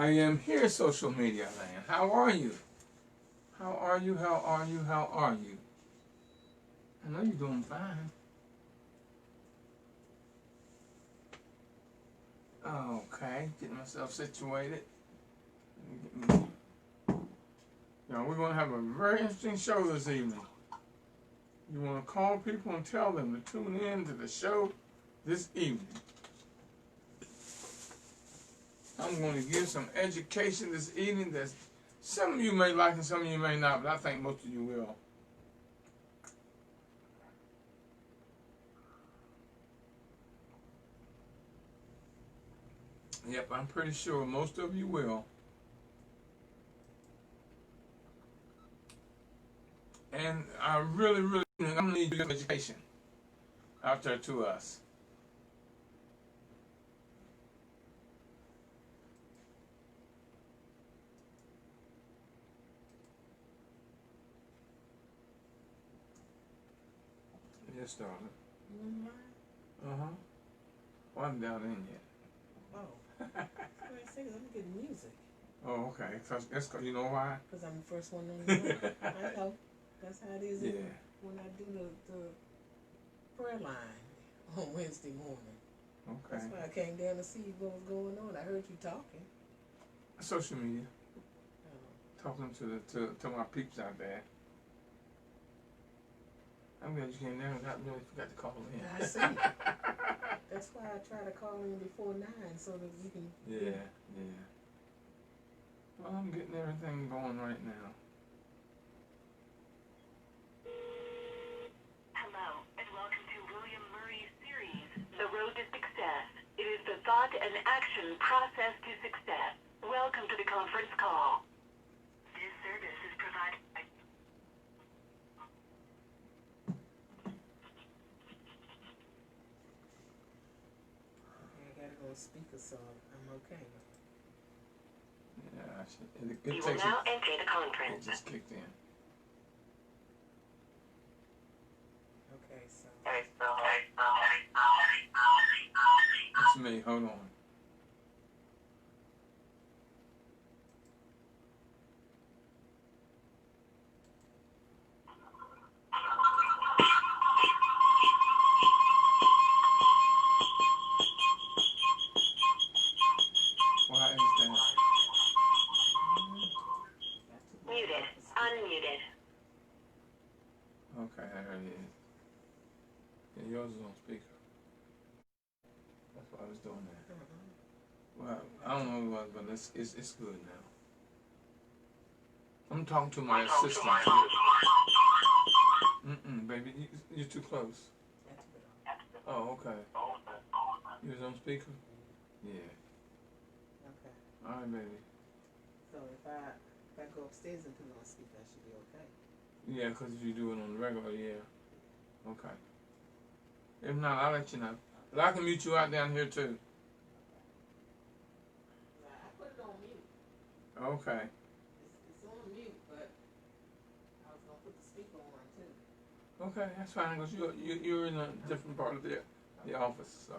I am here, social media land. How are you? How are you? How are you? How are you? I know you're doing fine. Okay, getting myself situated. Now we're going to have a very interesting show this evening. You want to call people and tell them to tune in to the show this evening. I'm going to give some education this evening that some of you may like and some of you may not, but I think most of you will. Yep, I'm pretty sure most of you will. And I really, I'm going to need your education out there to us. Just started. Uh-huh. Well, I'm down in yet. Oh. I was saying, I'm getting music. Oh, okay. That's cause you know why? Because I'm the first one on the line. I know. That's how it is when I do the prayer line on Wednesday morning. Okay. That's why I came down to see what was going on. I heard you talking. Social media. Talking to my peeps out there. I'm glad you came down and really forgot to call in. I see. That's why I try to call in before 9 so that we can. Yeah. Well, I'm getting everything going right now. Hello, and welcome to William Murray's series, The Road to Success. It is the thought and action process to success. Welcome to the conference call. This service is provided by... I gotta go speaker so I'm okay. Yeah, it You will now enter the It conference. just kicked in. Okay, so. It's me. Hold on. Why is that? Muted. Unmuted. Okay, there it is. Yeah, yours is on speaker. That's why I was doing that. Well, I don't know what, but it's good now. I'm talking to my assistant. Baby, you're too close. Oh, okay. You was on speaker? Yeah. Okay. All right, baby. So if I go upstairs and put it on speaker, I should be okay. Yeah, because if you do it on the regular, yeah. Okay. If not, I'll let you know. But I can mute you out down here, too. I put it on mute. Okay. It's on mute, but I was gonna put the speaker on too. Okay, that's fine, because you're in a different part of the office, so.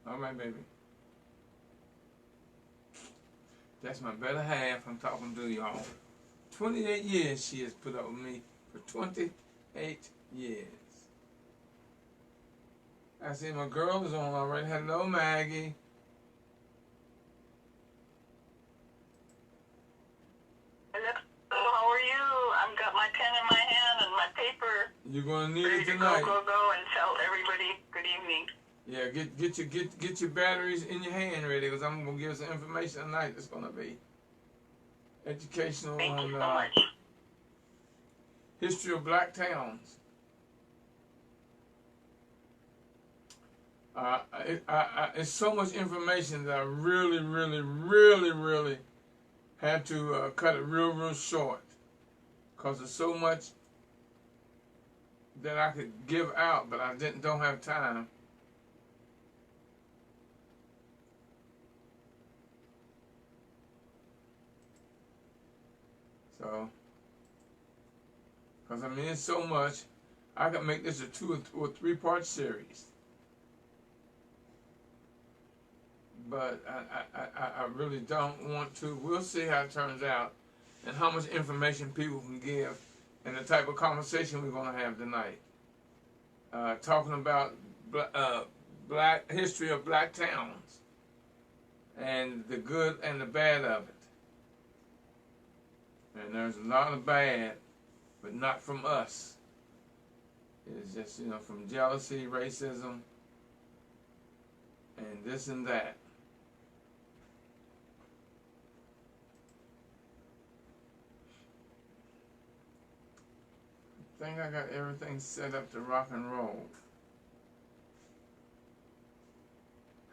All right, baby. That's my better half I'm talking to y'all. 28 years she has put up with me. For 28 years. I see my girl is on already. Hello, Maggie. Hello, how are you? I've got my pen in my hand and my paper. You're gonna need ready it to tonight. go and tell everybody good evening. Yeah, get your batteries in your hand ready, because I'm gonna give some information tonight that's gonna be educational Thank you on so much. history of black towns. It's so much information that I really had to cut it real short, because there's so much that I could give out, but I don't have time. So, because I mean, it's so much, I could make this a 2 or 3 part series. but I really don't want to. We'll see how it turns out and how much information people can give and the type of conversation we're going to have tonight. Talking about black history of black towns and the good and the bad of it. And there's a lot of bad, but not from us. It's just, from jealousy, racism, and this and that. I think I got everything set up to rock and roll.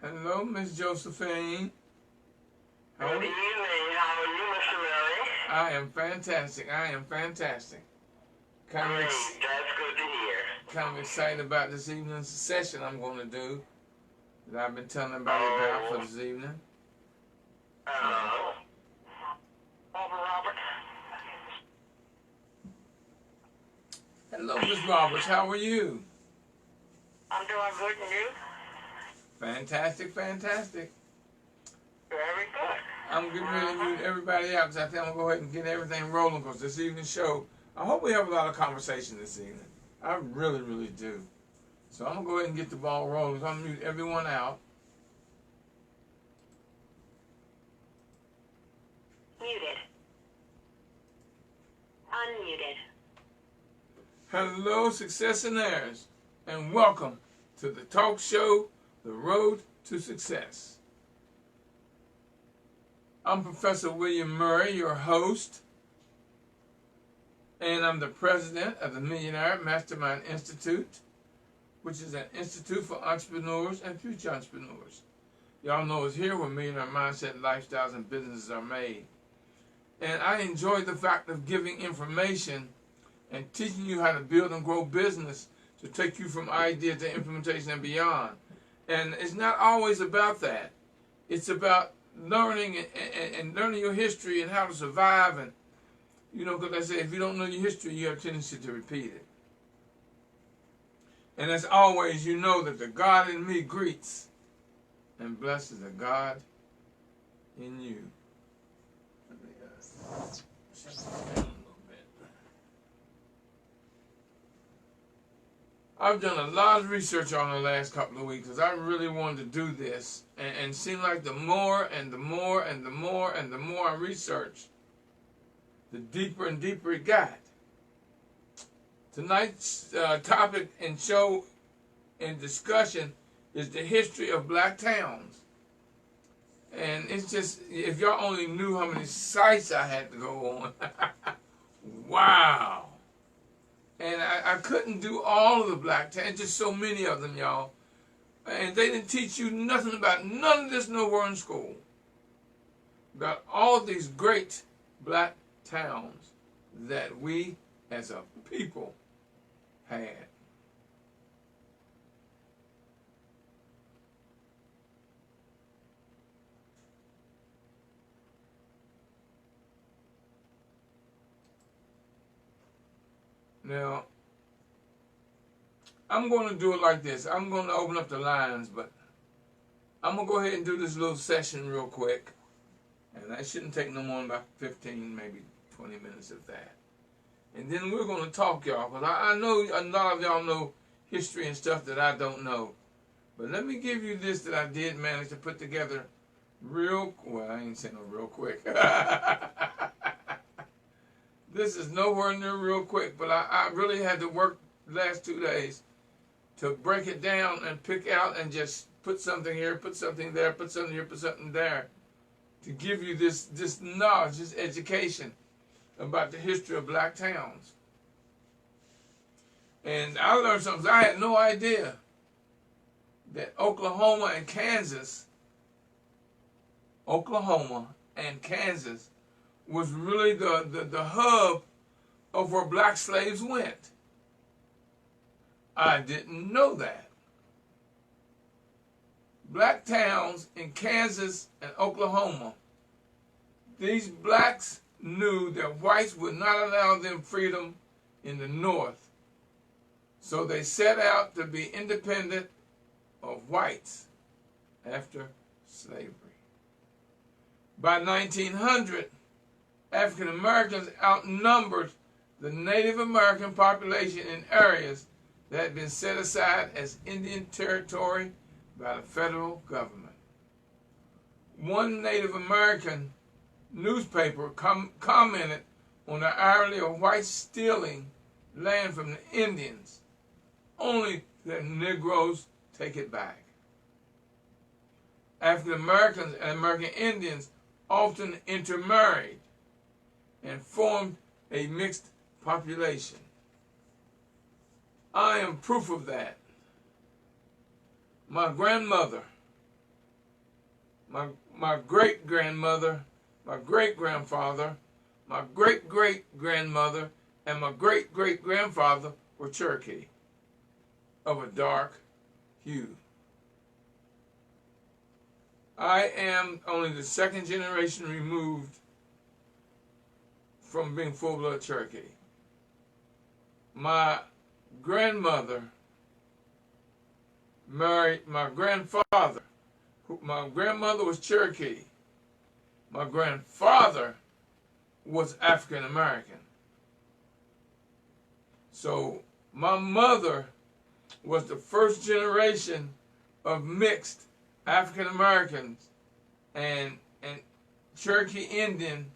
Hello, Miss Josephine. Good evening. How are you, Mr. Murray? I am fantastic. Great. That's good to hear. Kind of excited about this evening's session I'm going to do that I've been telling everybody about for this evening. Robert. Hello, Miss Roberts. How are you? I'm doing good, and you? Fantastic. Very good. I'm getting ready to mute everybody out because I think I'm going to go ahead and get everything rolling because this evening's show, I hope we have a lot of conversation this evening. I really, really do. So I'm going to go ahead and get the ball rolling. So I'm going to mute everyone out. Muted. Unmuted. Hello, successionaires, and welcome to the talk show, The Road to Success. I'm Professor William Murray, your host, and I'm the president of the Millionaire Mastermind Institute, which is an institute for entrepreneurs and future entrepreneurs. Y'all know it's here where millionaire mindset, lifestyles, and businesses are made. And I enjoy the fact of giving information and teaching you how to build and grow business to take you from idea to implementation and beyond. And it's not always about that. It's about learning and learning your history and how to survive. And, because I say, if you don't know your history, you have a tendency to repeat it. And as always, you know that the God in me greets and blesses the God in you. I've done a lot of research on the last couple of weeks because I really wanted to do this, and it seemed like the more and the more and the more and the more I researched, the deeper and deeper it got. Tonight's topic and show and discussion is the history of black towns. And it's just, if y'all only knew how many sites I had to go on. Wow. And I couldn't do all of the black towns, just so many of them, y'all. And they didn't teach you nothing about none of this nowhere in school. About all of these great black towns that we as a people had. Now, I'm going to do it like this. I'm going to open up the lines, but I'm going to go ahead and do this little session real quick. And that shouldn't take no more than about 15, maybe 20 minutes of that. And then we're going to talk, y'all, because I know a lot of y'all know history and stuff that I don't know. But let me give you this that I did manage to put together well, I ain't saying no real quick. This is nowhere near real quick, but I really had to work the last 2 days to break it down and pick out and just put something here, put something there, put something here, put something there, to give you this knowledge, this education about the history of black towns. And I learned something. I had no idea that Oklahoma and Kansas was really the hub of where black slaves went. I didn't know that. Black towns in Kansas and Oklahoma, these blacks knew that whites would not allow them freedom in the North. So they set out to be independent of whites after slavery. By 1900, African Americans outnumbered the Native American population in areas that had been set aside as Indian Territory by the federal government. One Native American newspaper commented on the irony of whites stealing land from the Indians, only that Negroes take it back. African Americans and American Indians often intermarried and formed a mixed population. I am proof of that. My grandmother, my great-grandmother, my great-grandfather, my great-great-grandmother, and my great-great-grandfather were Cherokee of a dark hue. I am only the second generation removed from being full-blood Cherokee. My grandmother married my grandfather. My grandmother was Cherokee. My grandfather was African American. So my mother was the first generation of mixed African Americans and Cherokee Indian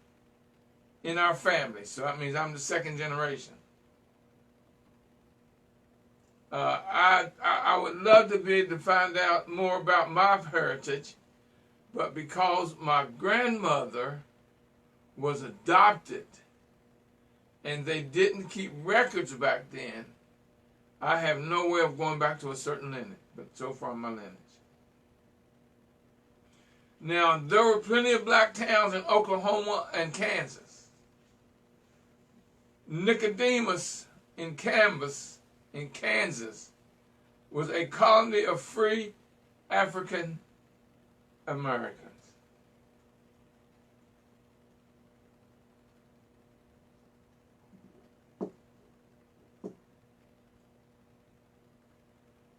in our family. So that means I'm the second generation. I would love to be able to find out more about my heritage, but because my grandmother was adopted and they didn't keep records back then, I have no way of going back to a certain lineage, but so far my lineage. Now, there were plenty of black towns in Oklahoma and Kansas. Nicodemus in Kansas was a colony of free African Americans.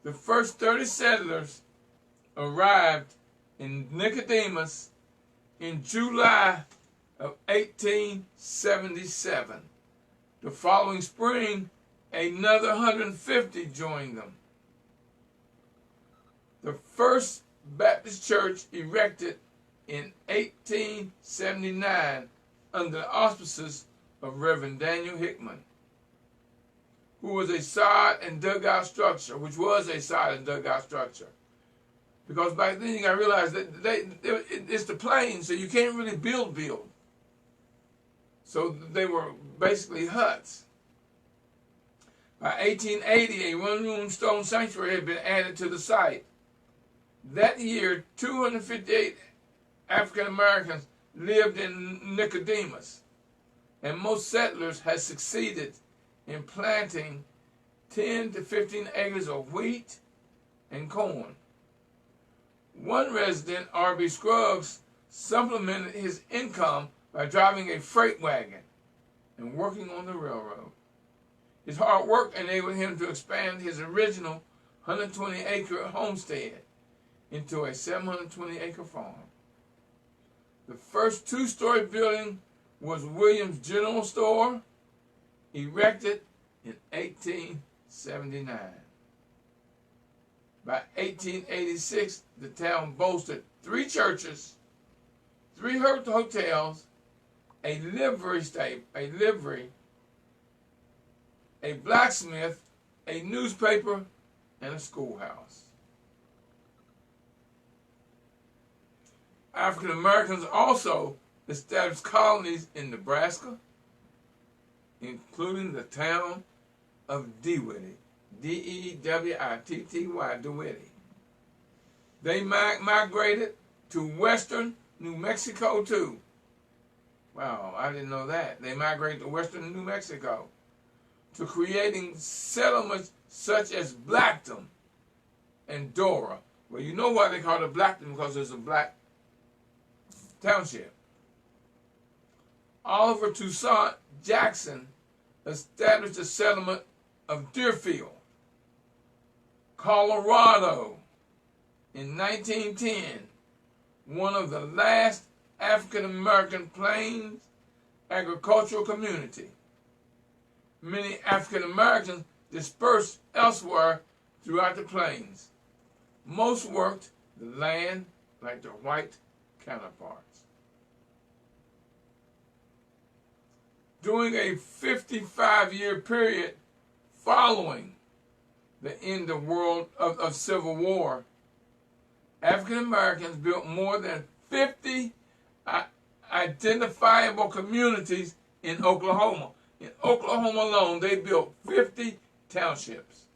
The first 30 settlers arrived in Nicodemus in July of 1877. The following spring, another 150 joined them. The first Baptist church erected in 1879 under the auspices of Reverend Daniel Hickman, who was a sod and dugout structure, which was a sod and dugout structure. Because back then you got to realize that it's the plains, so you can't really build. So they were basically huts. By 1880, a one-room stone sanctuary had been added to the site. That year, 258 African Americans lived in Nicodemus, and most settlers had succeeded in planting 10 to 15 acres of wheat and corn. One resident, R.B. Scruggs, supplemented his income by driving a freight wagon and working on the railroad. His hard work enabled him to expand his original 120-acre homestead into a 720-acre farm. The first two-story building was Williams General Store, erected in 1879. By 1886, the town boasted 3 churches, 3 hotels, a livery stable, a blacksmith, a newspaper, and a schoolhouse. African Americans also established colonies in Nebraska, including the town of DeWitty, D-E-W-I-T-T-Y, DeWitty. They migrated to western New Mexico too. Wow, I didn't know that. They migrated to western New Mexico to creating settlements such as Blackton and Dora. Well, you know why they call it Blackton, because there's a black township. Oliver Toussaint Jackson established a settlement of Deerfield, Colorado in 1910, one of the last African American plains agricultural community. Many African Americans dispersed elsewhere throughout the plains. Most worked the land like their white counterparts. During a 55-year period following the end of Civil War, African Americans built more than 50 identifiable communities in Oklahoma. In Oklahoma alone, they built 50 townships,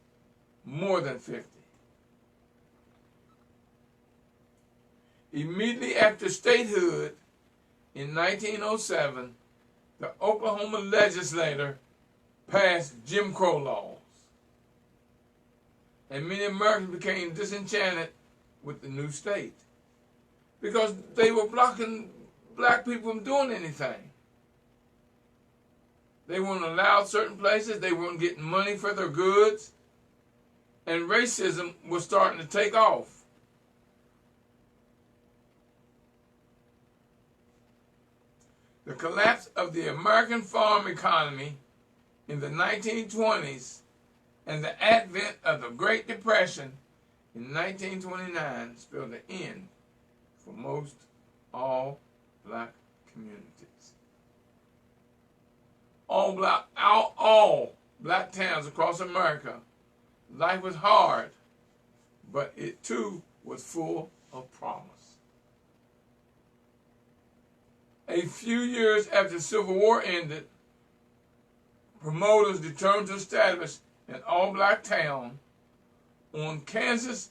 more than 50. Immediately after statehood in 1907, the Oklahoma legislature passed Jim Crow laws, and many Americans became disenchanted with the new state because they were blocking black people from doing anything. They weren't allowed certain places, they weren't getting money for their goods, and racism was starting to take off. The collapse of the American farm economy in the 1920s and the advent of the Great Depression in 1929 spelled the end for most all black communities. All black towns across America, life was hard, but it too was full of promise. A few years after the Civil War ended, promoters determined to establish an all-black town on the Kansas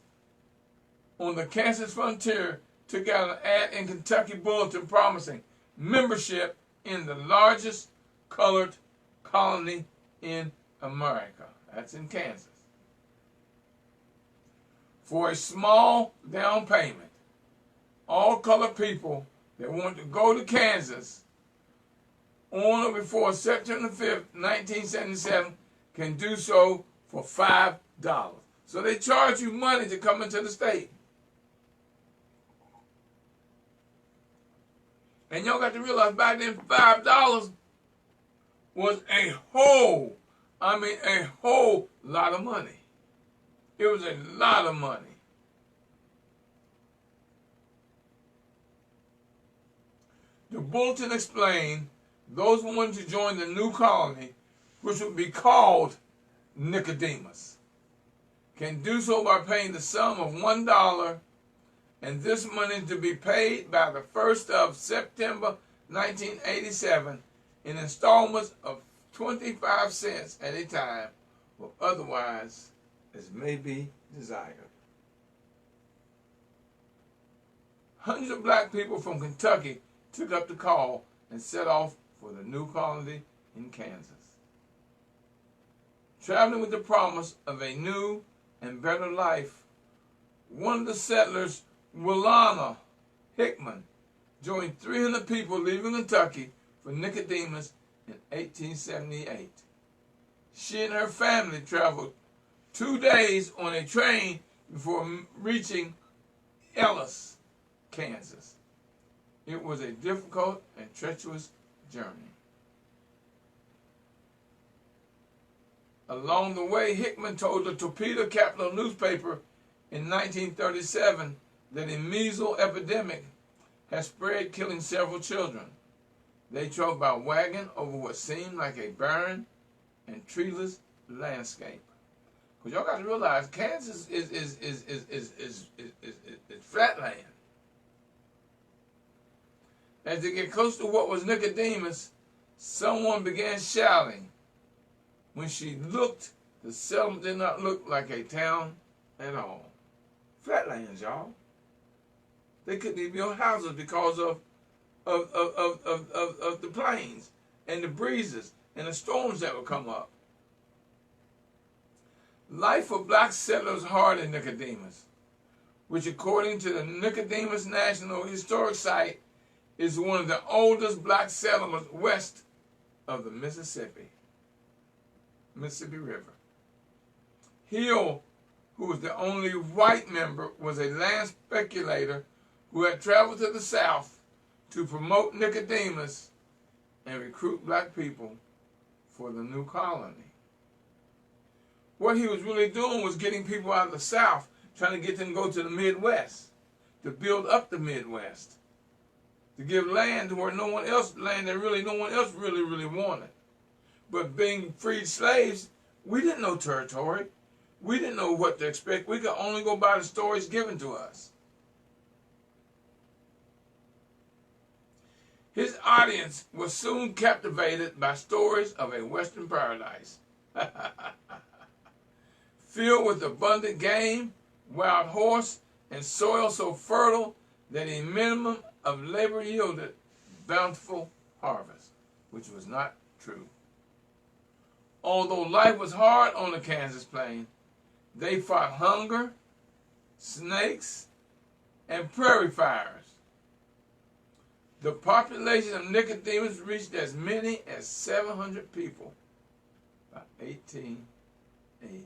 frontier, took out an ad in Kentucky Bulletin promising membership in the largest colored colony in America. That's in Kansas. For a small down payment, all colored people that want to go to Kansas on or before September 5th, 1977 can do so for $5. So they charge you money to come into the state. And y'all got to realize back then $5 was a whole lot of money. It was a lot of money. The bulletin explained those who wanted to join the new colony, which would be called Nicodemus, can do so by paying the sum of $1, and this money to be paid by the 1st of September 1987 in installments of 25 cents at a time, or otherwise as may be desired. Hundreds of black people from Kentucky took up the call and set off for the new colony in Kansas. Traveling with the promise of a new and better life, one of the settlers, Willana Hickman, joined 300 people leaving Kentucky for Nicodemus in 1878. She and her family traveled 2 days on a train before reaching Ellis, Kansas. It was a difficult and treacherous journey. Along the way, Hickman told the Topeka Capital newspaper in 1937 that a measles epidemic had spread, killing several children. They traveled by wagon over what seemed like a barren and treeless landscape. Because y'all got to realize Kansas is flat land. As they get close to what was Nicodemus, someone began shouting. When she looked, the settlement did not look like a town at all. Flatlands, y'all. They couldn't even build houses because of the plains and the breezes and the storms that would come up. Life for black settlers hard in Nicodemus, which according to the Nicodemus National Historic Site is one of the oldest black settlements west of the Mississippi River. Hill, who was the only white member, was a land speculator who had traveled to the South to promote Nicodemus and recruit black people for the new colony. What he was really doing was getting people out of the South, trying to get them to go to the Midwest, to build up the Midwest, to give land to where no one else really wanted. But being freed slaves, we didn't know territory. We didn't know what to expect. We could only go by the stories given to us. His audience was soon captivated by stories of a Western paradise, filled with abundant game, wild horse, and soil so fertile that a minimum of labor yielded bountiful harvest, which was not true. Although life was hard on the Kansas plain, they fought hunger, snakes, and prairie fires. The population of Nicodemus reached as many as 700 people by 1880.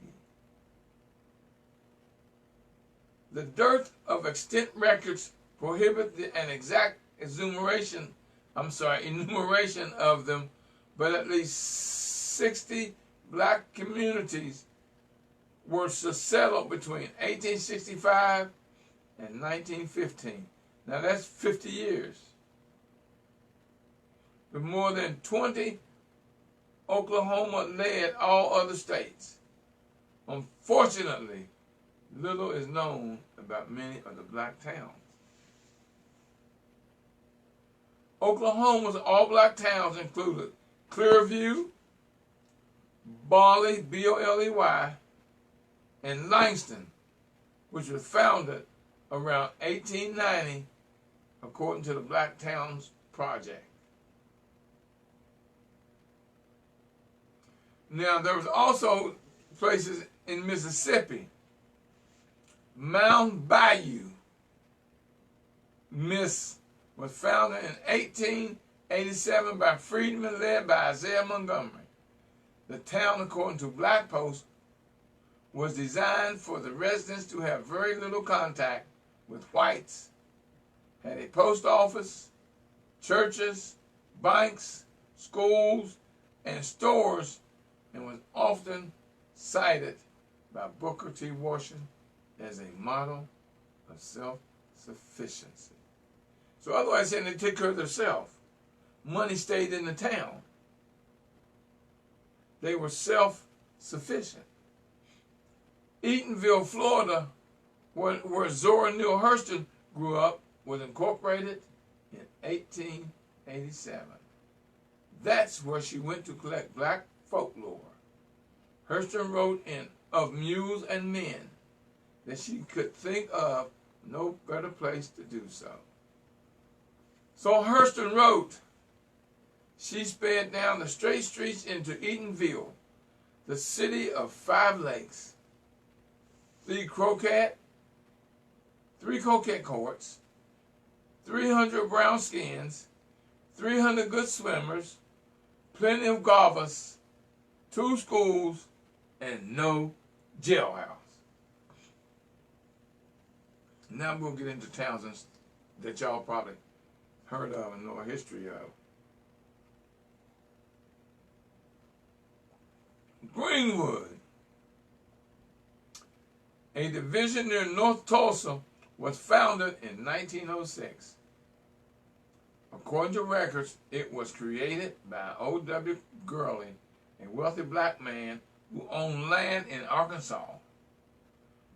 The dearth of extant records prohibit an exact enumeration of them, but at least 60 black communities were settled between 1865 and 1915. Now that's 50 years. With more than 20, Oklahoma led all other states. Unfortunately, little is known about many of the black towns. Oklahoma's all-black towns included Clearview, Boley, B-O-L-E-Y, and Langston, which was founded around 1890 according to the Black Towns Project. Now, there was also places in Mississippi. Mound Bayou, Miss, was founded in 1887 by freedmen led by Isaiah Montgomery. The town, according to Black Post, was designed for the residents to have very little contact with whites, had a post office, churches, banks, schools, and stores, and was often cited by Booker T. Washington as a model of self-sufficiency. So otherwise saying they take care of themselves. Money stayed in the town. They were self-sufficient. Eatonville, Florida, where Zora Neale Hurston grew up, was incorporated in 1887. That's where she went to collect black folklore. Hurston wrote in Of Mules and Men that she could think of no better place to do so. So Hurston wrote, she sped down the straight streets into Eatonville, the city of 5 lakes, 3 croquet courts, 300 brown skins, 300 good swimmers, plenty of golfers, 2 schools, and no jailhouse. Now I'm going to get into towns that y'all probably heard of and know a history of. Greenwood, a division near North Tulsa, was founded in 1906. According to records, it was created by O.W. Gurley, a wealthy black man who owned land in Arkansas.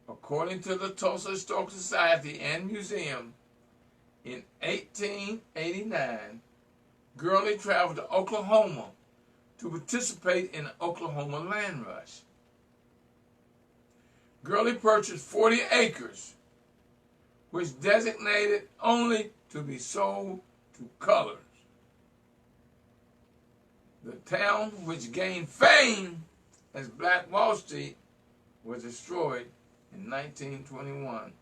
According to the Tulsa Historical Society and Museum, in 1889, Gurley traveled to Oklahoma to participate in the Oklahoma land rush. Gurley purchased 40 acres, which designated only to be sold to colors. The town, which gained fame as Black Wall Street, was destroyed in 1921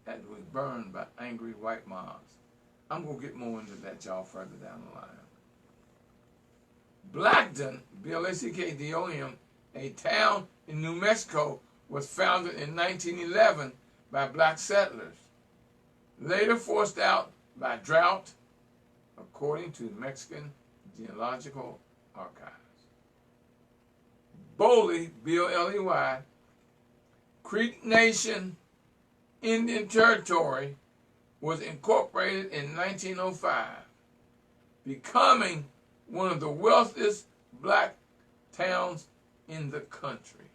as it was burned by angry white mobs. I'm going to get more into that, y'all, further down the line. Blackton, B-L-A-C-K-D-O-M, a town in New Mexico, was founded in 1911 by black settlers. later forced out by drought, according to the Mexican Geological Archives. Boley, B-O-L-E-Y, Creek Nation Indian Territory, was incorporated in 1905, becoming one of the wealthiest black towns in the country.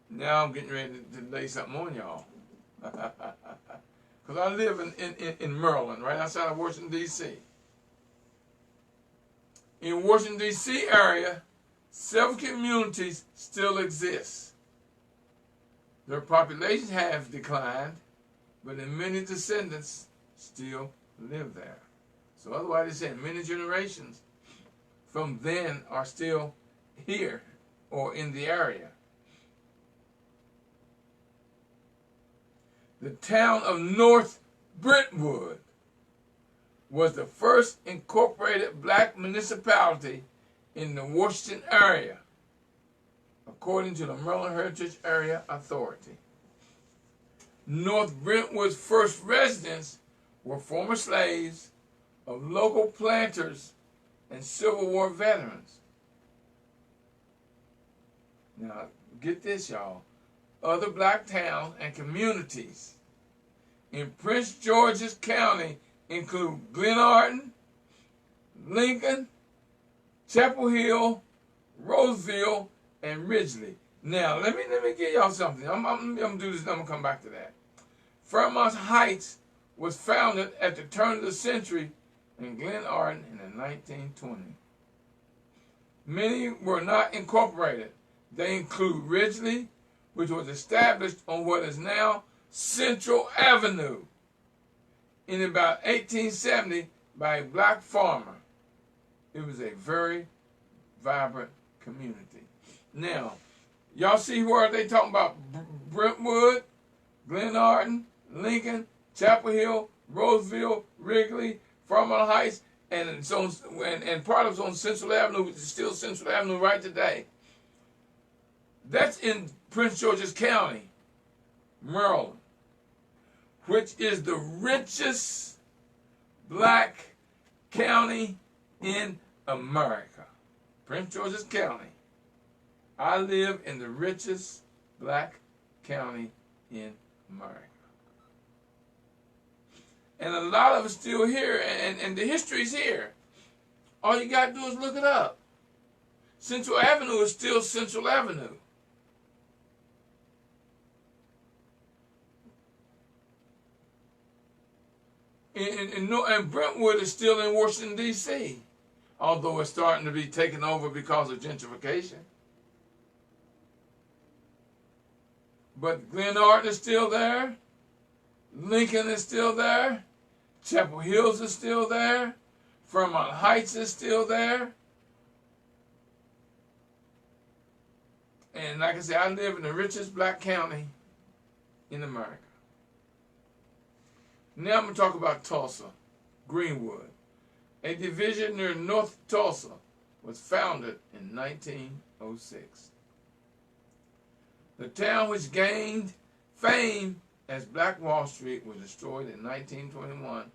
Now I'm getting ready to lay something on y'all. Because I live in Maryland, right outside of Washington, D.C. In Washington, D.C. area, several communities still exist. Their populations have declined, but many descendants still live there. So otherwise they say many generations from then are still here or in the area. The town of North Brentwood was the first incorporated black municipality in the Washington area, according to the Maryland Heritage Area Authority. North Brentwood's first residents were former slaves of local planters and Civil War veterans. Now, get this, y'all. Other black towns and communities in Prince George's County include Glenarden, Lincoln, Chapel Hill, Roseville, and Ridgely. Now, let me give y'all something. I'm gonna do this. I'm gonna come back to that. Fairmont Heights was founded at the turn of the century in Glenarden in the 1920s. Many were not incorporated. They include Ridgely, which was established on what is now Central Avenue in about 1870 by a black farmer. It was a very vibrant community. Now, y'all see where they talking about Brentwood, Glenarden, Lincoln, Chapel Hill, Roseville, Wrigley, Fairmont Heights, and part of it's on Central Avenue, which is still Central Avenue right today. That's in Prince George's County, Maryland, which is the richest black county in America. Prince George's County. I live in the richest black county in America. And a lot of it's still here, and the history's here. All you got to do is look it up. Central Avenue is still Central Avenue. And Brentwood is still in Washington, D.C., although it's starting to be taken over because of gentrification. But Glenarden is still there. Lincoln is still there. Chapel Hills is still there. Fairmont Heights is still there. And like I said, I live in the richest black county in America. Now I'm going to talk about Tulsa, Greenwood. A division near North Tulsa was founded in 1906. The town, which gained fame as Black Wall Street, was destroyed in 1921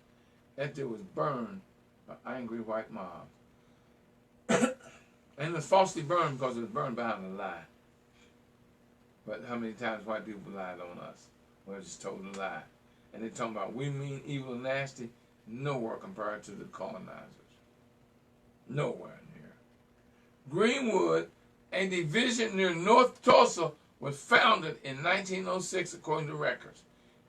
after it was burned by angry white mobs. And it was falsely burned because it was burned behind a lie. But how many times white people lied on us? Well, just told a lie. And they're talking about we mean evil and nasty, nowhere compared to the colonizers. Nowhere near. Greenwood, a division near North Tulsa, was founded in 1906 according to records.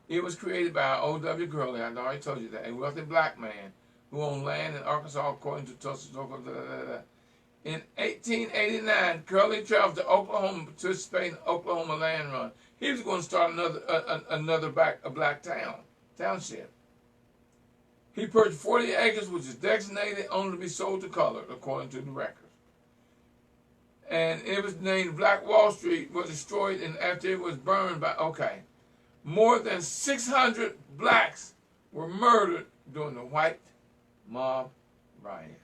It was created by O.W. Gurley, I already told you that, a wealthy black man who owned land in Arkansas according to Tulsa. In 1889, Curley traveled to Oklahoma to participate in the Oklahoma Land Run. He was going to start another black township. He purchased 40 acres, which is designated only to be sold to colored, according to the records. And it was named Black Wall Street, was destroyed after it was burned by, more than 600 blacks were murdered during the white mob riot.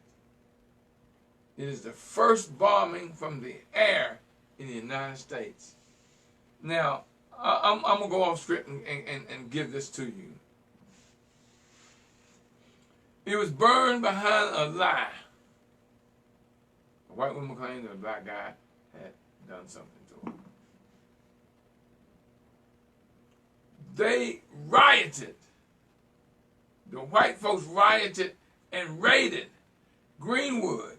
It is the first bombing from the air in the United States. Now, I'm going to go off script and give this to you. It was burned behind a lie. A white woman claimed that a black guy had done something to her. They rioted. The white folks rioted and raided Greenwood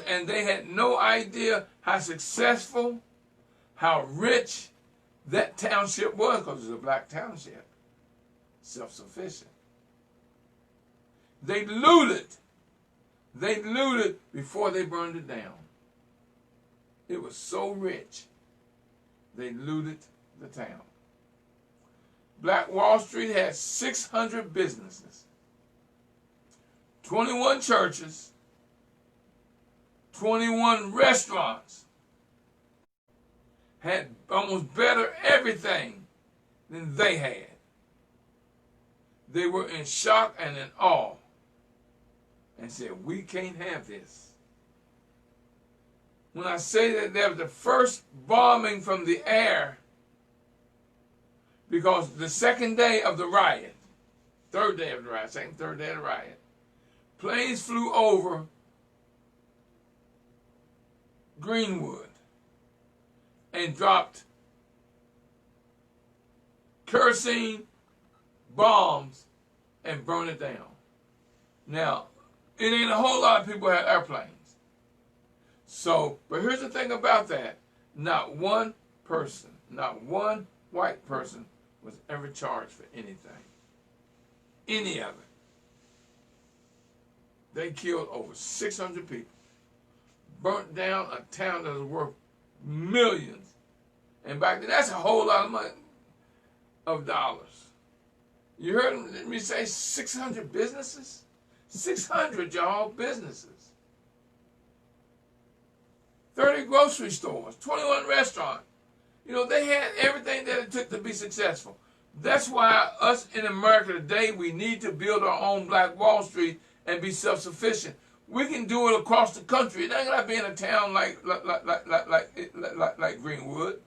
and they had no idea how successful, how rich that township was, because it was a black township, self-sufficient. They looted. They looted before they burned it down. It was so rich, they looted the town. Black Wall Street had 600 businesses, 21 churches, 21 restaurants, had almost better everything than they had. They were in shock and in awe and said, we can't have this. When I say that there was the first bombing from the air, because the second day of the riot, third day of the riot, planes flew over Greenwood and dropped kerosene bombs and burned it down. Now, it ain't a whole lot of people had airplanes. So, but here's the thing about that. Not one person, not one white person was ever charged for anything. Any of it. They killed over 600 people. Burnt down a town that was worth millions. And back then, that's a whole lot of money, of dollars. You heard me say 600 businesses? 600, y'all, businesses. 30 grocery stores, 21 restaurants. You know, they had everything that it took to be successful. That's why us in America today, we need to build our own Black Wall Street and be self-sufficient. We can do it across the country. It ain't like being a town like Greenwood.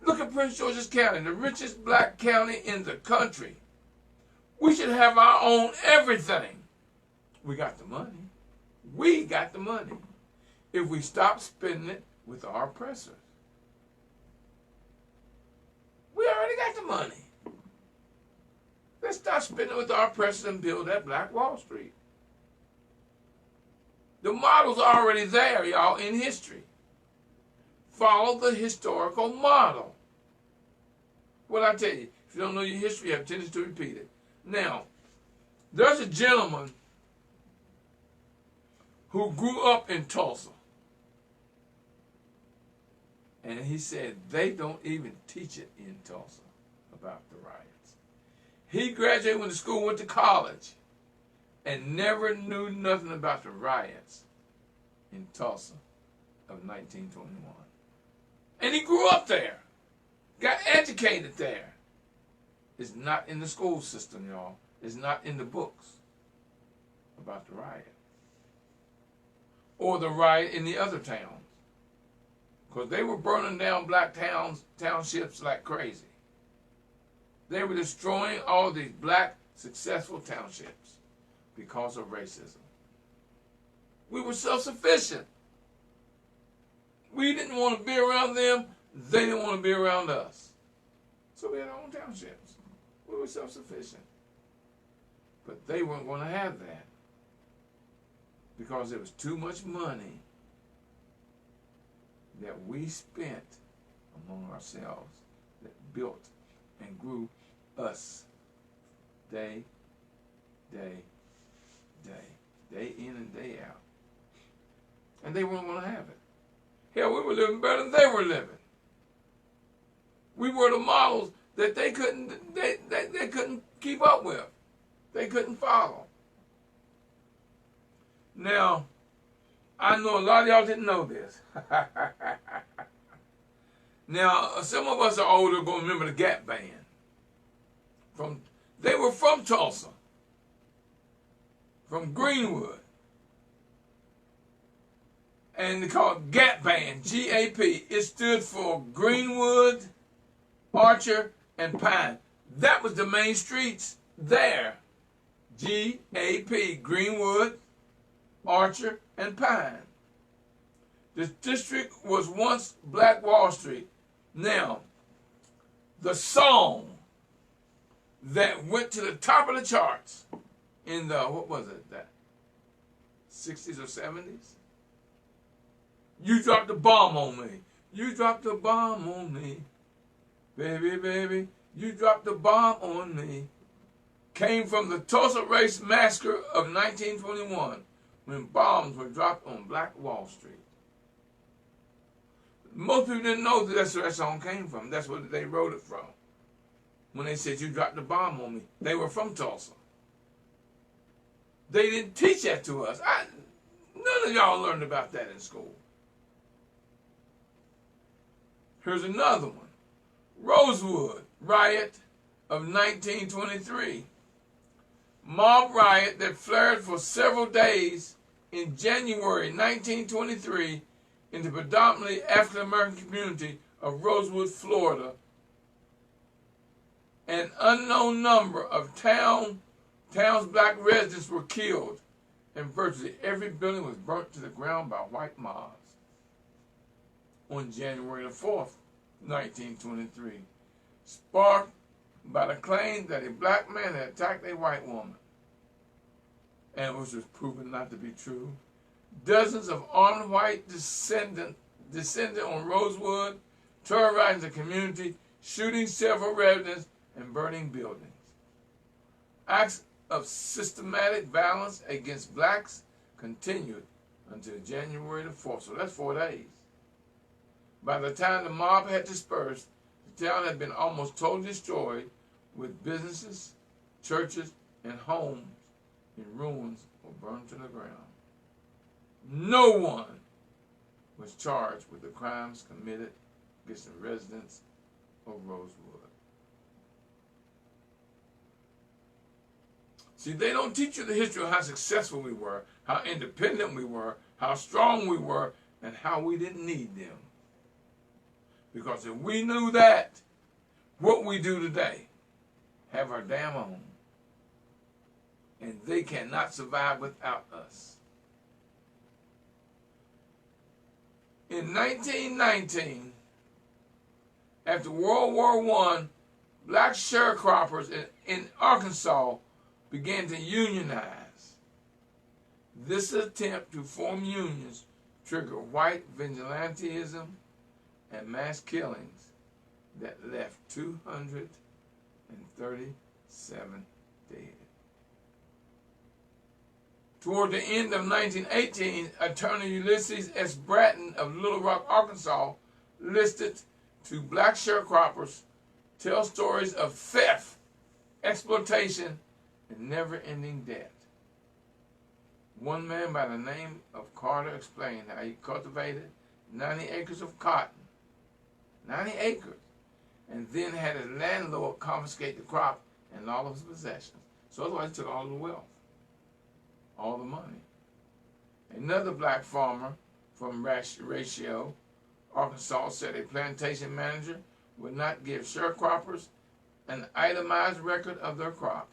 Look at Prince George's County, the richest black county in the country. We should have our own everything. We got the money. We got the money. If we stop spending it with our oppressors. We already got the money. Let's stop spending it with our oppressors and build that Black Wall Street. The model's already there, y'all, in history. Follow the historical model. What I tell you, if you don't know your history, you have a tendency to repeat it. Now, there's a gentleman who grew up in Tulsa. And he said they don't even teach it in Tulsa about the riots. He graduated, went to school, went to college, and never knew nothing about the riots in Tulsa of 1921. And he grew up there, got educated there. It's not in the school system, y'all. It's not in the books about the riot. Or the riot in the other towns. Because they were burning down black townships like crazy. They were destroying all these black successful townships because of racism. We were self-sufficient. We didn't want to be around them. They didn't want to be around us. So we had our own townships. We were self-sufficient. But they weren't going to have that because there was too much money that we spent among ourselves that built and grew us day in and day out. And they weren't going to have it. Hell, we were living better than they were living. We were the models that they couldn't keep up with. They couldn't follow. Now, I know a lot of y'all didn't know this. Now, some of us are older, going to remember the Gap Band. They were from Tulsa, from Greenwood. And they called Gap Band, G-A-P. It stood for Greenwood Archer, and Pine. That was the main streets there. GAP, Greenwood, Archer, and Pine. The district was once Black Wall Street. Now, the song that went to the top of the charts in the, what was it, that 60s or 70s? You dropped the bomb on me. You dropped the bomb on me. Baby, baby, you dropped the bomb on me. Came from the Tulsa Race Massacre of 1921 when bombs were dropped on Black Wall Street. Most people didn't know that that's where that song came from. That's where they wrote it from. When they said, you dropped the bomb on me. They were from Tulsa. They didn't teach that to us. None of y'all learned about that in school. Here's another one. Rosewood riot of 1923. Mob riot that flared for several days in January 1923 in the predominantly African-American community of Rosewood, Florida. An unknown number of town's black residents were killed, and virtually every building was burnt to the ground by white mobs. On January the 4th, 1923, sparked by the claim that a black man had attacked a white woman, and which was proven not to be true. Dozens of armed white descended on Rosewood, terrorizing the community, shooting several residents, and burning buildings. Acts of systematic violence against blacks continued until January the 4th, so that's 4 days. By the time the mob had dispersed, the town had been almost totally destroyed, with businesses, churches, and homes in ruins or burned to the ground. No one was charged with the crimes committed against the residents of Rosewood. See, they don't teach you the history of how successful we were, how independent we were, how strong we were, and how we didn't need them. Because if we knew that, what we do today, have our damn own. And they cannot survive without us. In 1919, after World War I, black sharecroppers in Arkansas began to unionize. This attempt to form unions triggered white vigilantism and mass killings that left 237 dead. Toward the end of 1918, Attorney Ulysses S. Bratton of Little Rock, Arkansas, listed to black sharecroppers tell stories of theft, exploitation, and never-ending debt. One man by the name of Carter explained how he cultivated 90 acres of cotton, 90 acres, and then had his landlord confiscate the crop and all of his possessions. So that's why he took all of the wealth, all the money. Another black farmer from Ratio, Arkansas, said a plantation manager would not give sharecroppers an itemized record of their crop.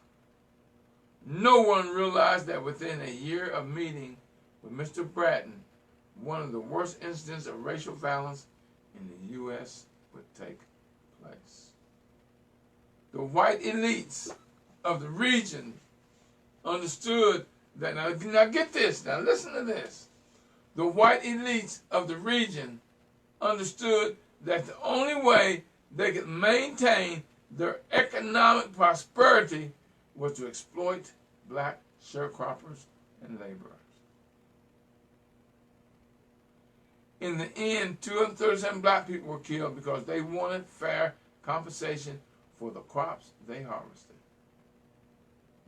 No one realized that within a year of meeting with Mr. Bratton, one of the worst incidents of racial violence in the U.S. would take place. The white elites of the region understood that, now get this, now listen to this. The white elites of the region understood that the only way they could maintain their economic prosperity was to exploit black sharecroppers and laborers. In the end, 237 black people were killed because they wanted fair compensation for the crops they harvested.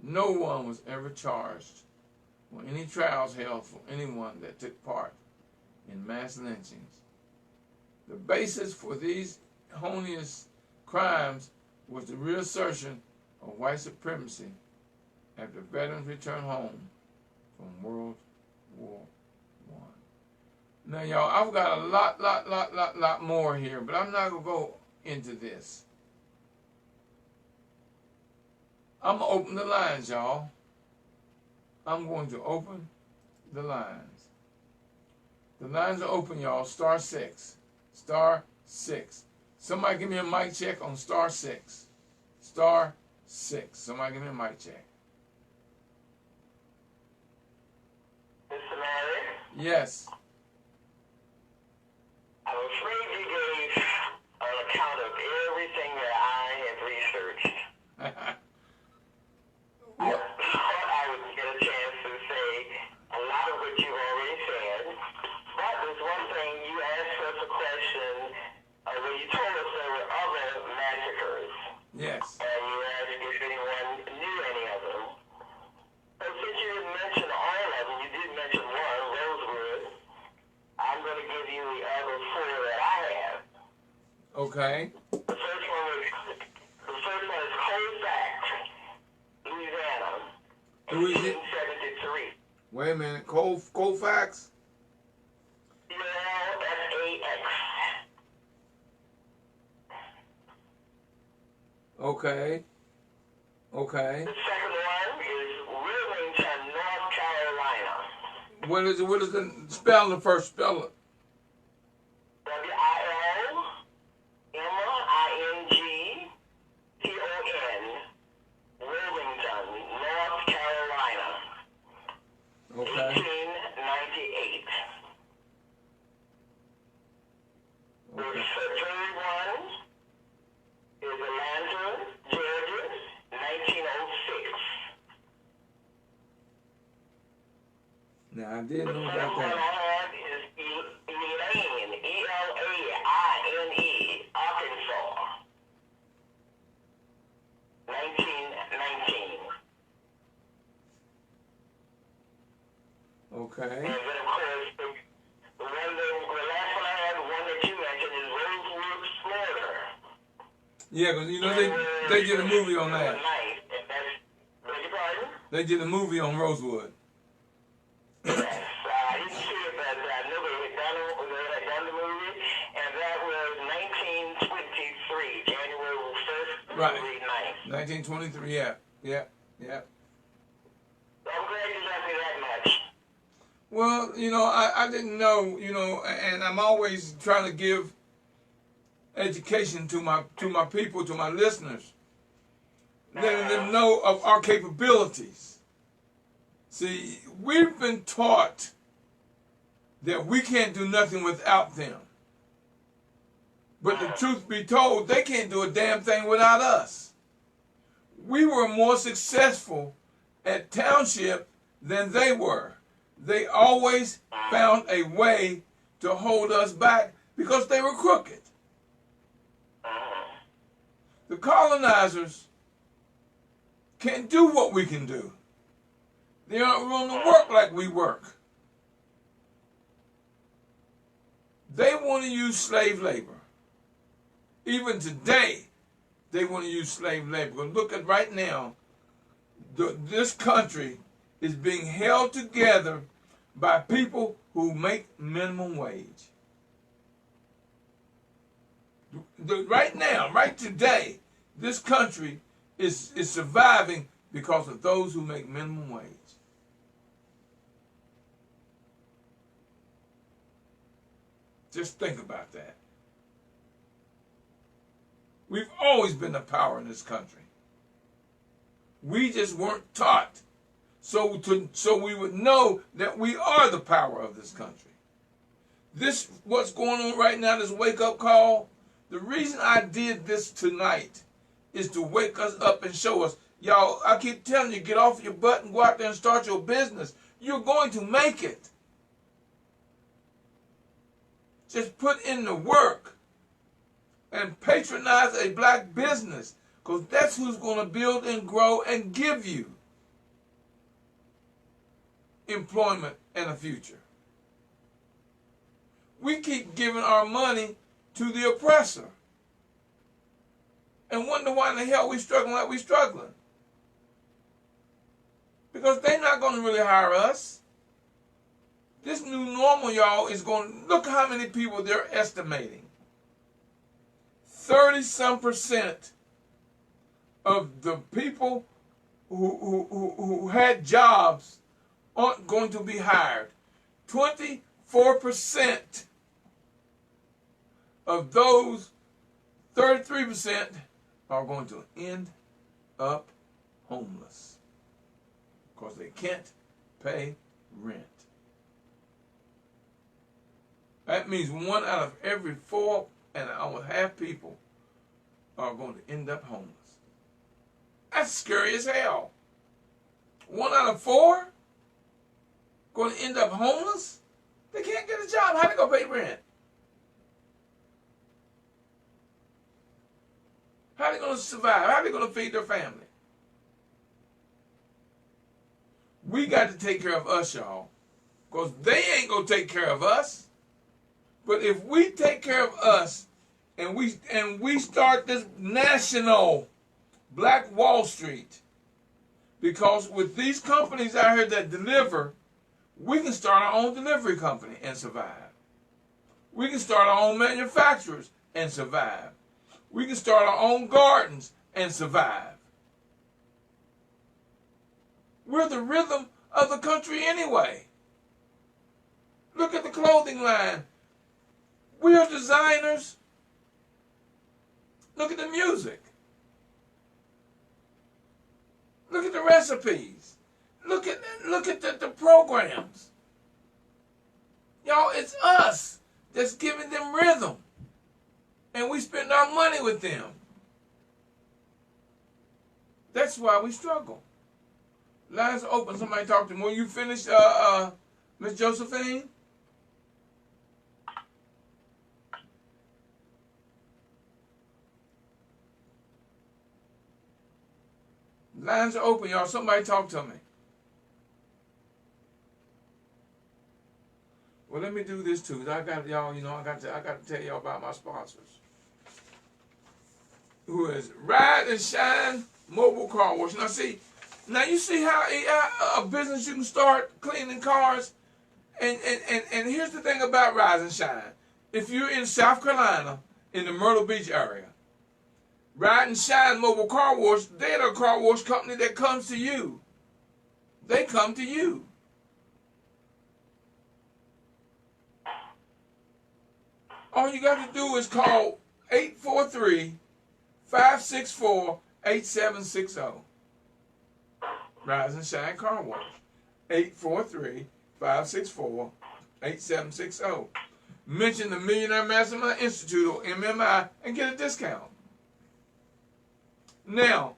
No one was ever charged or any trials held for anyone that took part in mass lynchings. The basis for these heinous crimes was the reassertion of white supremacy after veterans returned home from World War I. Now, y'all, I've got a lot more here, but I'm not going to go into this. I'm going to open the lines, y'all. I'm going to open the lines. The lines are open, y'all. Star 6. Star 6. Somebody give me a mic check on star 6. Star 6. Somebody give me a mic check. Mr. Mary? Yes. I'm afraid you gave an account of everything that I have researched. I thought I would get a chance to say a lot of what you've already said, but there's one thing you asked us a question where you told us there were other massacres, Yes. and you asked if anyone knew any of them. So since you didn't mention all of them, you did mention one, Rosewood. I'm going to give you the other four that I have. Okay. The first one is Colfax, Louisiana, Who is it? 1873. Wait a minute. Colfax? CLFAX. Okay. Okay. The second one is Wilmington, North Carolina. What is it? What is the spell? The first spell it. WILMINGTON, Wilmington, North Carolina, Okay. 1898. The Okay. third one is Atlanta, Georgia, 1906. Now I didn't The know fourth about one I that. have is Elaine, ELAINE, Arkansas, 1919. Okay. And then, of course, the last one I had, the one that you mentioned, is Rosewood, Florida. Yeah, because you know they did a movie on that. Beg your pardon? They did a movie on Rosewood. Yes, I didn't see it, but I know they had done the movie, and that was 1923, January 1st, Right. 9th. 1923. Yeah. Yeah. Yeah. I'm glad you left me that much. Well, you know, I didn't know, you know, and I'm always trying to give education to my people, to my listeners, letting them know of our capabilities. See, we've been taught that we can't do nothing without them. But the truth be told, they can't do a damn thing without us. We were more successful at township than they were. They always found a way to hold us back because they were crooked. The colonizers can't do what we can do. They aren't willing to work like we work. They want to use slave labor. Even today, they want to use slave labor. But look at right now, this country is being held together by people who make minimum wage. Right now, right today, this country is surviving because of those who make minimum wage. Just think about that. We've always been the power in this country. We just weren't taught so we would know that we are the power of this country. This, what's going on right now, this wake-up call, the reason I did this tonight is to wake us up and show us, y'all, I keep telling you, get off your butt and go out there and start your business. You're going to make it. Just put in the work and patronize a black business, because that's who's going to build and grow and give you employment and a future. We keep giving our money to the oppressor and wonder why in the hell we struggling like we struggling. Because they're not going to really hire us. This new normal, y'all, is going to, look how many people they're estimating. 30-some% of the people who had jobs aren't going to be hired. 24% of those 33% are going to end up homeless because they can't pay rent. That means 1 out of every 4 and almost half people are going to end up homeless. That's scary as hell. 1 out of 4 going to end up homeless? They can't get a job. How they going to pay rent? How they going to survive? How they going to feed their family? We got to take care of us, y'all, because they ain't going to take care of us. But if we take care of us and we start this national Black Wall Street, because with these companies out here that deliver, we can start our own delivery company and survive. We can start our own manufacturers and survive. We can start our own gardens and survive. We're the rhythm of the country anyway. Look at the clothing line. We are designers. Look at the music. Look at the recipes. Look at the programs. Y'all, it's us that's giving them rhythm. And we spend our money with them. That's why we struggle. Lines are open. Somebody talk to me. Will you finish, Miss Josephine? Lines are open, y'all. Somebody talk to me. Well, let me do this too. I got y'all. I got to tell y'all about my sponsors. Who is Ride and Shine Mobile Car Wash? Now you see how a business you can start cleaning cars, and here's the thing about Rise and Shine. If you're in South Carolina, in the Myrtle Beach area, Ride and Shine Mobile Car Wash, they're a car wash company that comes to you. They come to you. All you got to do is call 843-564-8760. Rise and Shine Car Wash. 843-564-8760. Mention the Millionaire Mastermind Institute or MMI and get a discount. Now,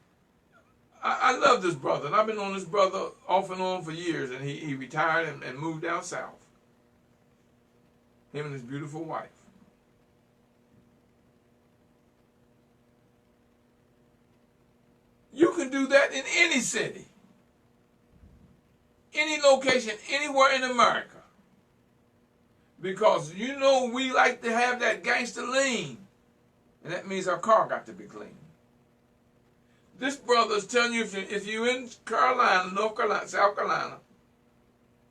I love this brother, and I've been on this brother off and on for years, and he retired and moved down south. Him and his beautiful wife. You can do that in any city, any location, anywhere in America. Because we like to have that gangster lean. And that means our car got to be clean. This brother is telling you if you're in Carolina, North Carolina, South Carolina,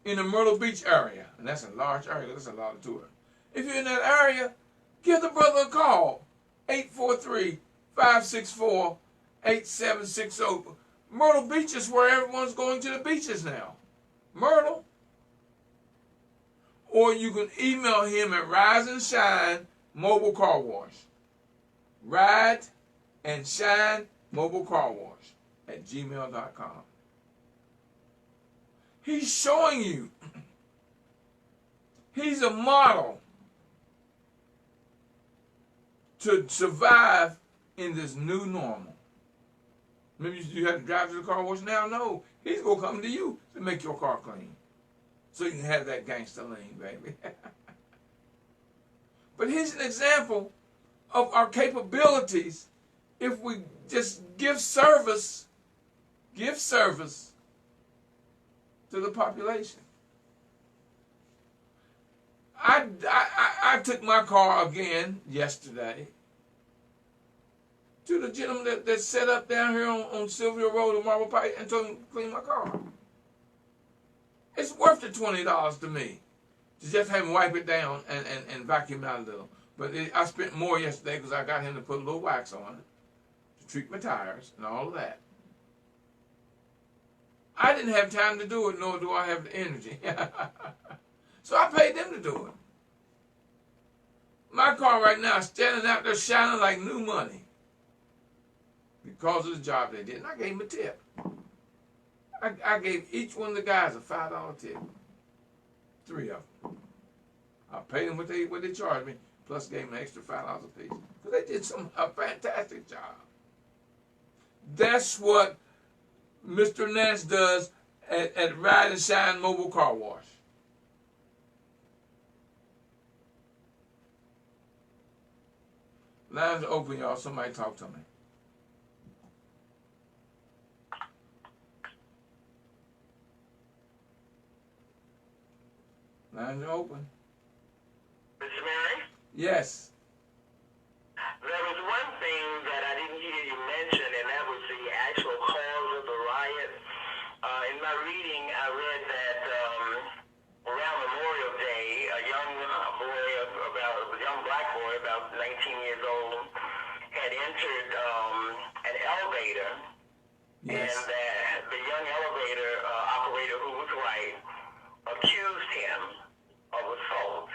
in the Myrtle Beach area, and that's a large area, that's a lot of tourists. If you're in that area, give the brother a call. 843-564-8760. Myrtle Beach is where everyone's going to the beaches now. Myrtle. Or you can email him at Rise and Shine Mobile Car Wash. Ride and Shine Mobile Car Wash at gmail.com. He's showing you. He's a model to survive in this new normal. Maybe you have to drive to the car wash now. No, he's going to come to you to make your car clean. So you can have that gangster lean, baby. But here's an example of our capabilities if we just give service to the population. I took my car again yesterday to the gentleman that set up down here on Sylvia Road in Marble Pike and told him to clean my car. It's worth the $20 to me to just have him wipe it down and vacuum it out a little. But I spent more yesterday because I got him to put a little wax on it to treat my tires and all of that. I didn't have time to do it, nor do I have the energy. So I paid them to do it. My car right now is standing out there shining like new money because of the job they did. And I gave them a tip. I gave each one of the guys a $5 tip. 3 of them. I paid them what they charged me, plus gave them an extra $5 a piece. Because they did a fantastic job. That's what Mr. Nance does at Ride and Shine Mobile Car Wash. Lines are open, y'all. Somebody talk to me. Lines are open. Mr. Mary? Yes. There was one thing that I didn't hear you mention, and that was the actual cause of the riot. In my reading, I read that around Memorial Day, a young black boy, about 19 years old, had entered an elevator, Yes. and that the young elevator operator, who was white, accused him of assault.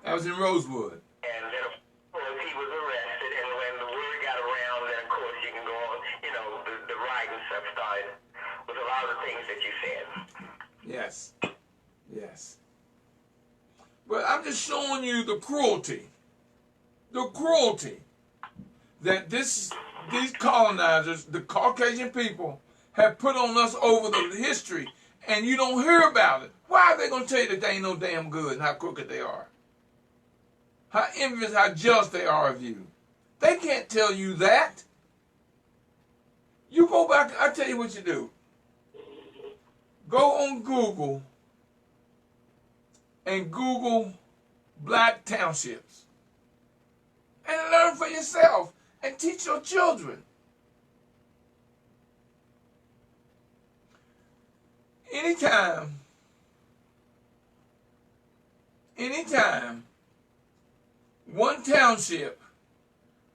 That was in Rosewood. And then, of course, he was arrested, and when the word got around, then, of course, you can go on, the riot and stuff started with a lot of the things that you said. Yes. Yes. But I'm just showing you the cruelty. The cruelty that these colonizers, the Caucasian people, have put on us over the history, and you don't hear about it. Why are they going to tell you that they ain't no damn good and how crooked they are? How envious, how jealous they are of you. They can't tell you that. You go back, I tell you what you do. Go on Google and Google black townships. And learn for yourself and teach your children. Anytime one township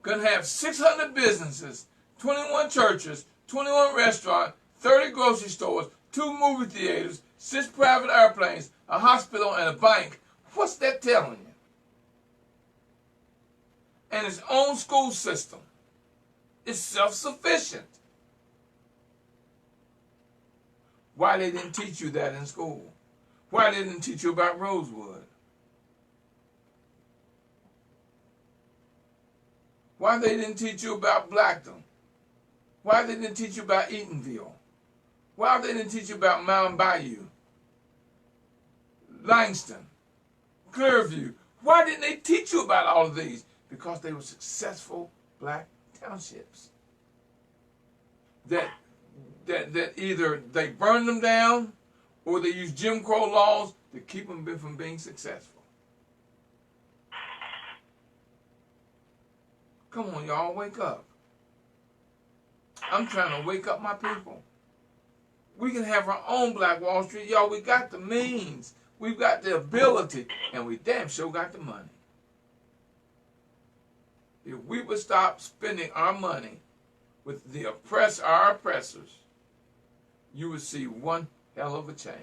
can have 600 businesses, 21 churches, 21 restaurants, 30 grocery stores, 2 movie theaters, 6 private airplanes, a hospital, and a bank, what's that telling you? And its own school system. It's self-sufficient. Why they didn't teach you that in school? Why they didn't teach you about Rosewood? Why they didn't teach you about Blackton? Why they didn't teach you about Eatonville? Why they didn't teach you about Mountain Bayou? Langston? Clearview? Why didn't they teach you about all of these? Because they were successful black townships. That either they burned them down or they used Jim Crow laws to keep them from being successful. Come on, y'all, wake up. I'm trying to wake up my people. We can have our own Black Wall Street. Y'all, we got the means. We've got the ability. And we damn sure got the money. If we would stop spending our money with our oppressors, you would see one hell of a change.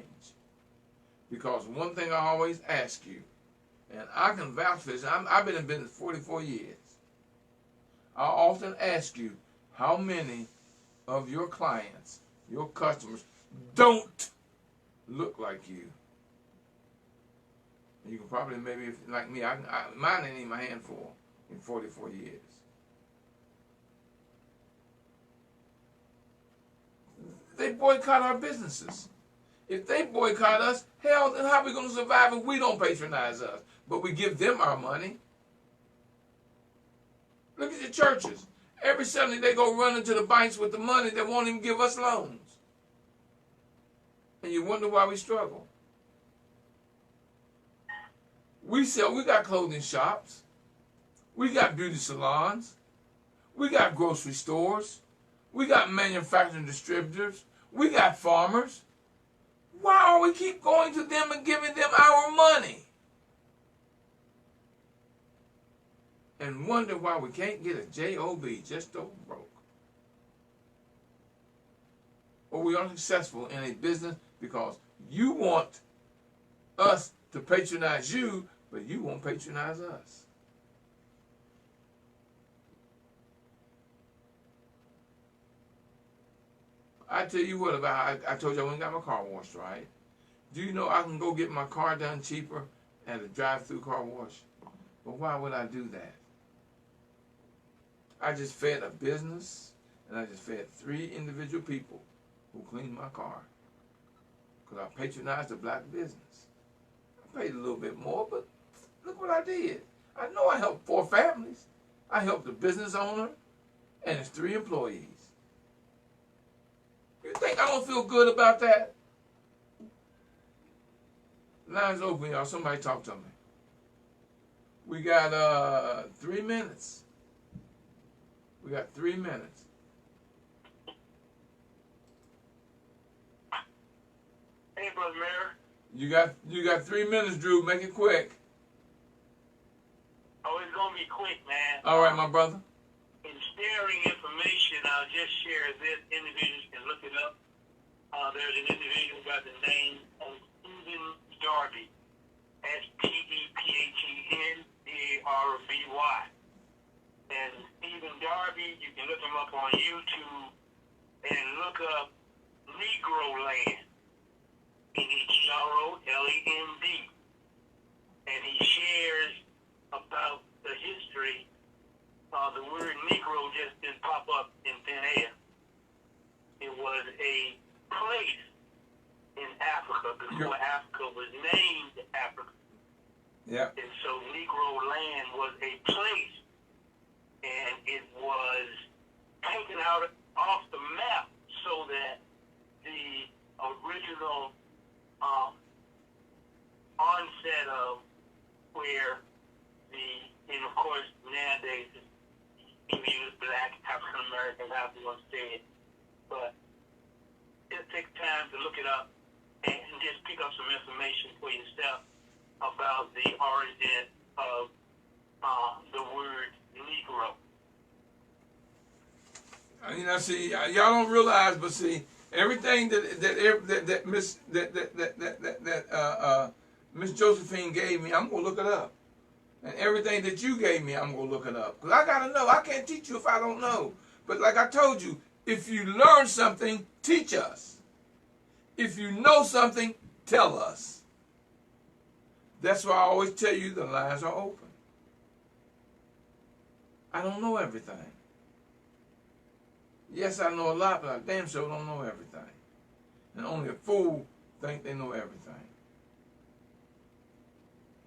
Because one thing I always ask you, and I can vouch for this, I've been in business 44 years. I often ask you, how many of your clients, your customers, don't look like you? You can probably, maybe, if, like me, mine ain't even a handful in 44 years. They boycott our businesses. If they boycott us, hell, then how are we going to survive if we don't patronize us? But we give them our money. Look at your churches. Every Sunday they go running to the banks with the money that won't even give us loans. And you wonder why we struggle. We got clothing shops. We got beauty salons. We got grocery stores. We got manufacturing distributors. We got farmers. Why are we keep going to them and giving them our money? And wonder why we can't get a job just over broke. or we are successful in a business because you want us to patronize you, but you won't patronize us. I tell you what, I told you I went and got my car washed, right? Do you know I can go get my car done cheaper at a drive-through car wash? But why would I do that? I just fed a business, and I just fed 3 individual people who cleaned my car. Because I patronized a black business. I paid a little bit more, but look what I did. I know I helped 4 families. I helped the business owner and his 3 employees. You think I don't feel good about that? Line's open, y'all. Somebody talk to me. We got 3 minutes. We got 3 minutes. Hey, Brother Mayor. You got 3 minutes, Drew. Make it quick. Oh, it's gonna be quick, man. All right, my brother. In sharing information, I'll just share this. Individuals can look it up. There's an individual by the name of Stephen Darby, STEPHENDARBY. And Stephen Darby, you can look him up on YouTube and look up Negro Land, NEGROLAND. And he shares about the history. The word Negro just didn't pop up in thin air. It was a place in Africa before Africa was named Africa. Yeah. And so Negro Land was a place, and it was taken out off the map so that the original onset of where and of course nowadays you use black, African American, however you want to say it, but it takes time to look it up and just pick up some information for yourself about the origin of the word Negro. You know, see, y'all don't realize, but see, everything that Miss Josephine gave me, I'm gonna look it up, and everything that you gave me, I'm gonna look it up, cause I gotta know. I can't teach you if I don't know. But like I told you, if you learn something, teach us. If you know something, tell us. That's why I always tell you the lines are open. I don't know everything. Yes, I know a lot, but I damn sure don't know everything. And only a fool think they know everything.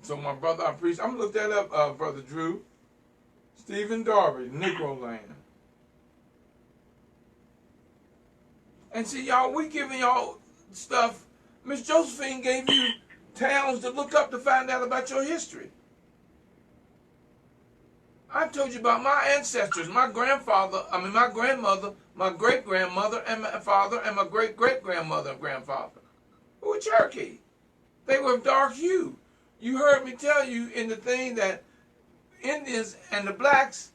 So my brother, I appreciate. I'm gonna look that up, Brother Drew. Stephen Darby, Negro Land. And see, y'all, we giving y'all stuff. Miss Josephine gave you towns to look up to find out about your history. I told you about my ancestors, my grandfather, my grandmother, my great-grandmother, and my father, and my great-great-grandmother and grandfather, who were Cherokee. They were of dark hue. You heard me tell you in the thing that Indians and the blacks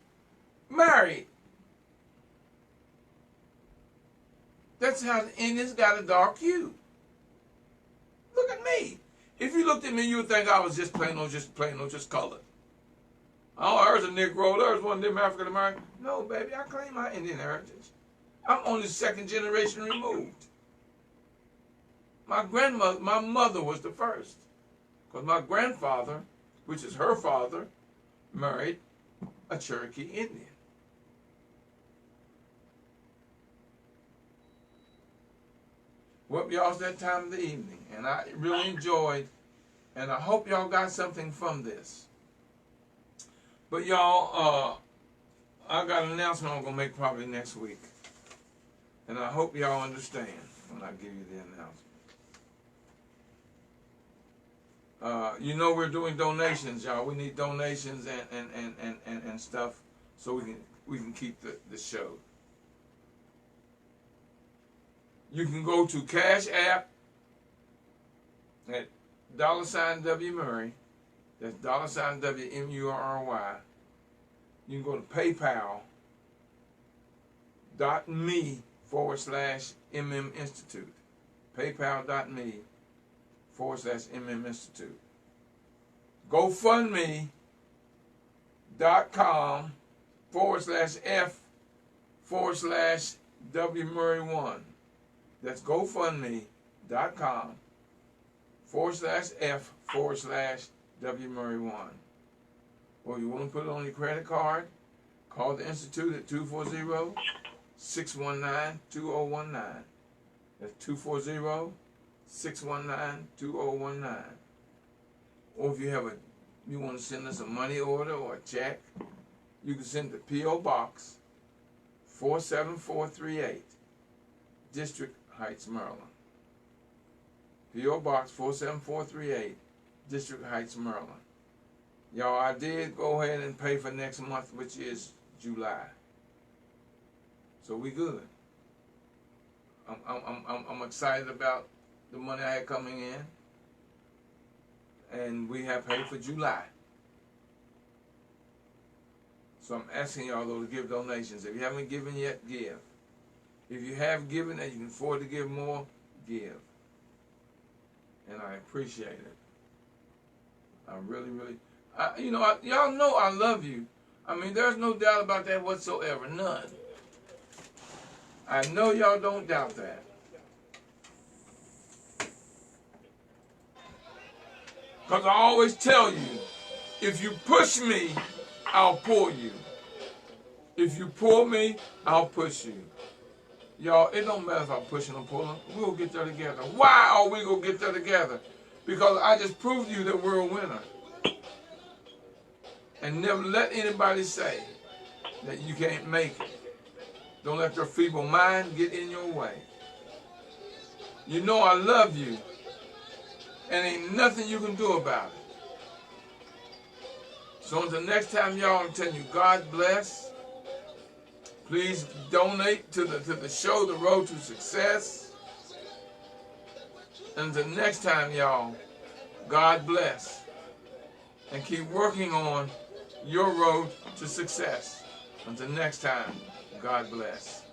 married. That's how the Indians got a dark hue. Look at me. If you looked at me, you would think I was just plain old colored. Oh, there's a Negro, there's one of them African American. No, baby, I claim my Indian heritage. I'm only 2nd generation removed. My mother was the first. Because my grandfather, which is her father, married a Cherokee Indian. Well, y'all, it's that time of the evening, and I really enjoyed, and I hope y'all got something from this. But y'all, I got an announcement I'm going to make probably next week. And I hope y'all understand when I give you the announcement. You know we're doing donations, y'all. We need donations and stuff so we can keep the show. You can go to Cash App at $W Murray. That's $WMURRY. You can go to PayPal.me /MM Institute. PayPal.me/MM Institute. GoFundMe.com/F/W Murray1. That's GoFundMe.com/F/W Murray1. Or you want to put it on your credit card, call the Institute at 240-619-2019. That's 240-619-2019. Or if you want to send us a money order or a check, you can send to P.O. Box 47438, District Heights, Maryland. P.O. Box 47438, District Heights, Maryland. Y'all, I did go ahead and pay for next month, which is July. So we good. I'm excited about the money I had coming in, and we have paid for July. So I'm asking y'all though to give donations. If you haven't given yet, give. If you have given and you can afford to give more, give. And I appreciate it. I really, y'all know I love you. I mean, there's no doubt about that whatsoever. None. I know y'all don't doubt that. Because I always tell you, if you push me, I'll pull you. If you pull me, I'll push you. Y'all, it don't matter if I'm pushing or pulling. We'll get there together. Why are we going to get there together? Because I just proved to you that we're a winner. And never let anybody say that you can't make it. Don't let your feeble mind get in your way. You know I love you. And ain't nothing you can do about it. So until next time, y'all, I'm telling you, God bless. Please donate to the show, The Road to Success. Until next time, y'all, God bless. And keep working on your road to success. Until next time, God bless.